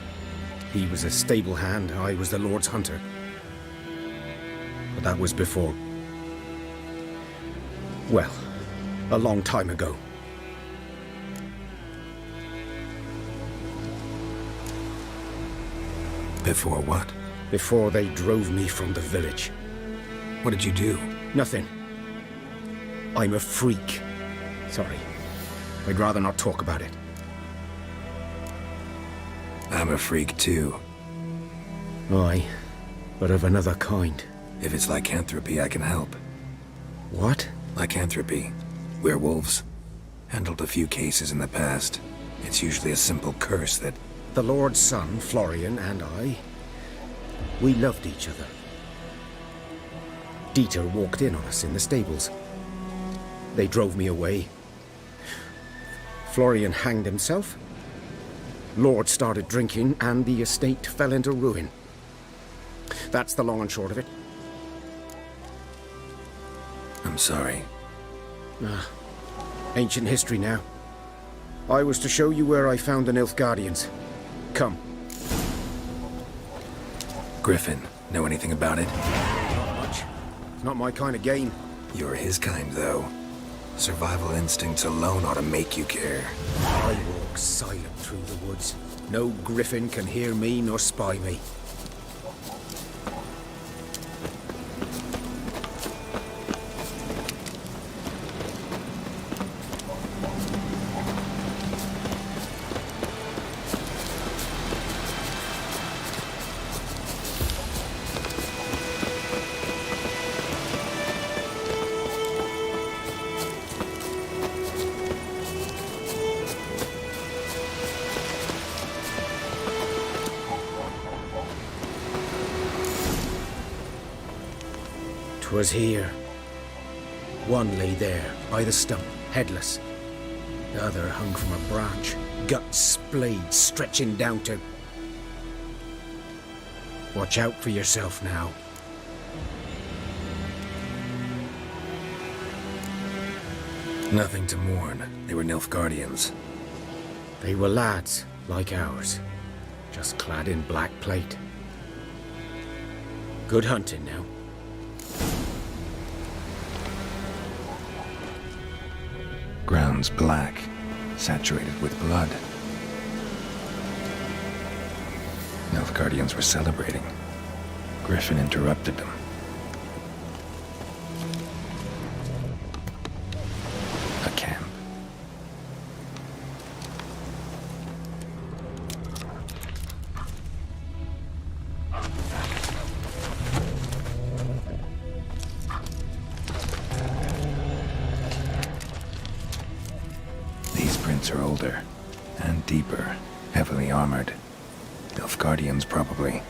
He was a stable hand, I was the Lord's hunter. But that was before... well, a long time ago. Before what? Before they drove me from the village. What did you do? Nothing. I'm a freak. Sorry. I'd rather not talk about it. I'm a freak too. Aye, but of another kind. If it's lycanthropy, I can help. What? Lycanthropy. Werewolves. Handled a few cases in the past. It's usually a simple curse that... The Lord's son, Florian, and I... we loved each other. Dieter walked in on us in the stables. They drove me away. Florian hanged himself. Lord started drinking, and the estate fell into ruin. That's the long and short of it. I'm sorry. Ancient history now. I was to show you where I found the Nilfgaardians. Come. Griffin, know anything about it? Not much. It's not my kind of game. You're his kind, though. Survival instincts alone ought to make you care. I walk silent through the woods. No griffin can hear me nor spy me. Was here. One lay there, by the stump, headless. The other hung from a branch, guts splayed, stretching down to... Watch out for yourself now. Nothing to mourn. They were Nilfgaardians. They were lads, like ours, just clad in black plate. Good hunting now. Ground's black, saturated with blood. Nilfgaardians were celebrating. Griffin interrupted them. A camp. Are older and deeper, heavily armored. Nilfgaardians, probably.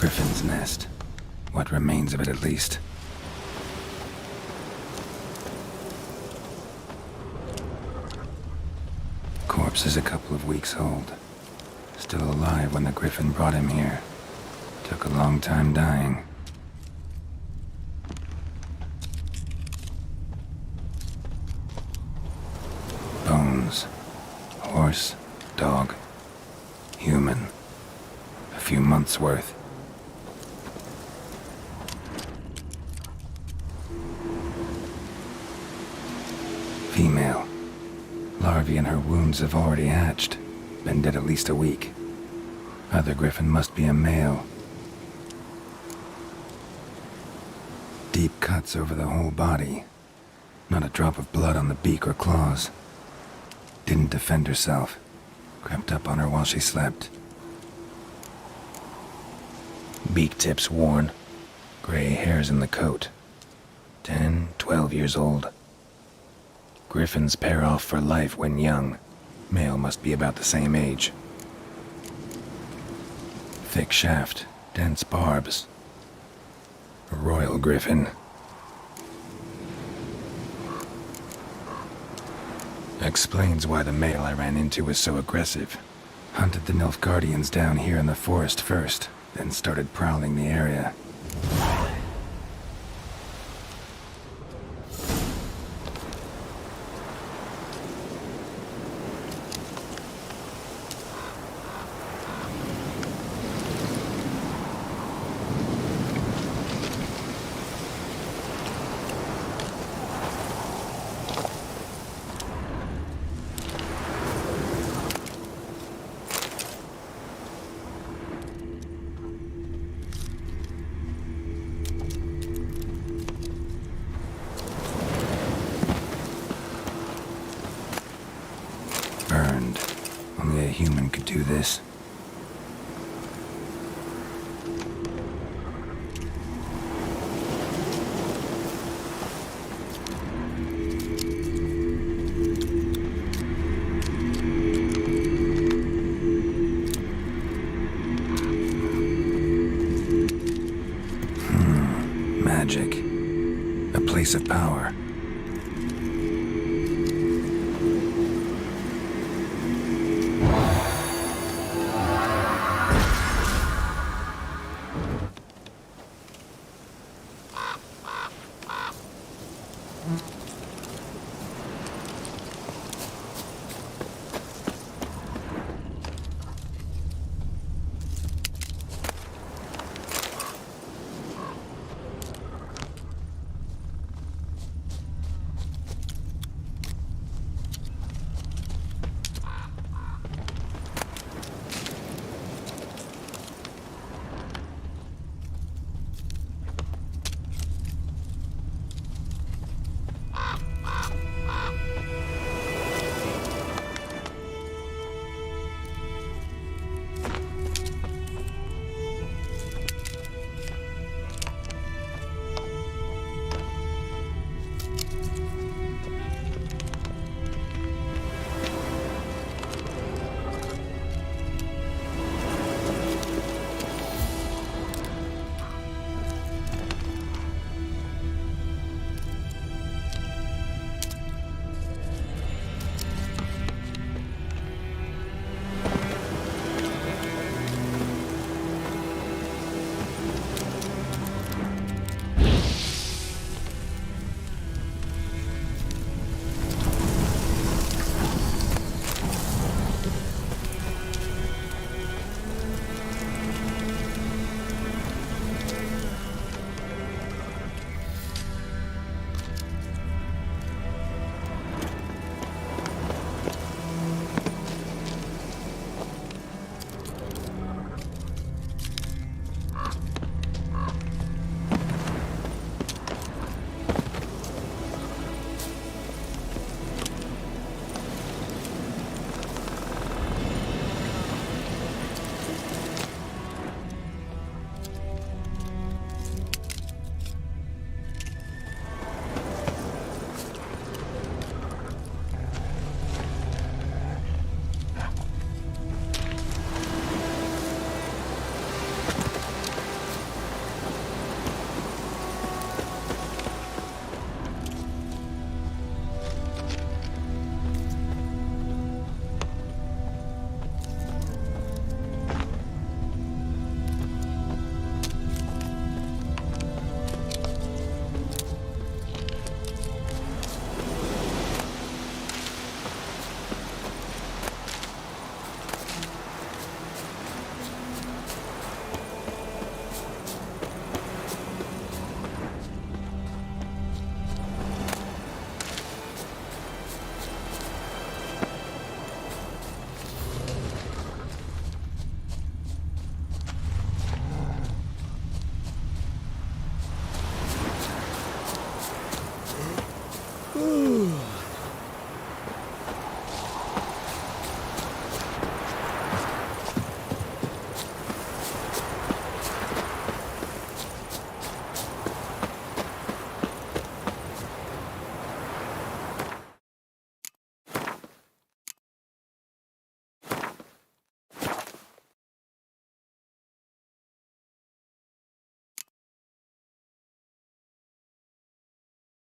Griffin's nest. What remains of it, at least. Corpse is a couple of weeks old. Still alive when the Griffin brought him here. Took a long time dying. Bones. Horse, dog, human. A few months' worth. Female. Larvae in her wounds have already hatched. Been dead at least a week. Other Griffin must be a male. Deep cuts over the whole body. Not a drop of blood on the beak or claws. Didn't defend herself. Crept up on her while she slept. Beak tips worn. Gray hairs in the coat. 10, 12 years old. Griffins pair off for life when young. Male must be about the same age. Thick shaft, dense barbs. A royal griffin. Explains why the male I ran into was so aggressive. Hunted the Nilfgaardians down here in the forest first, then started prowling the area. Burned. Only a human could do this. Magic. A place of power.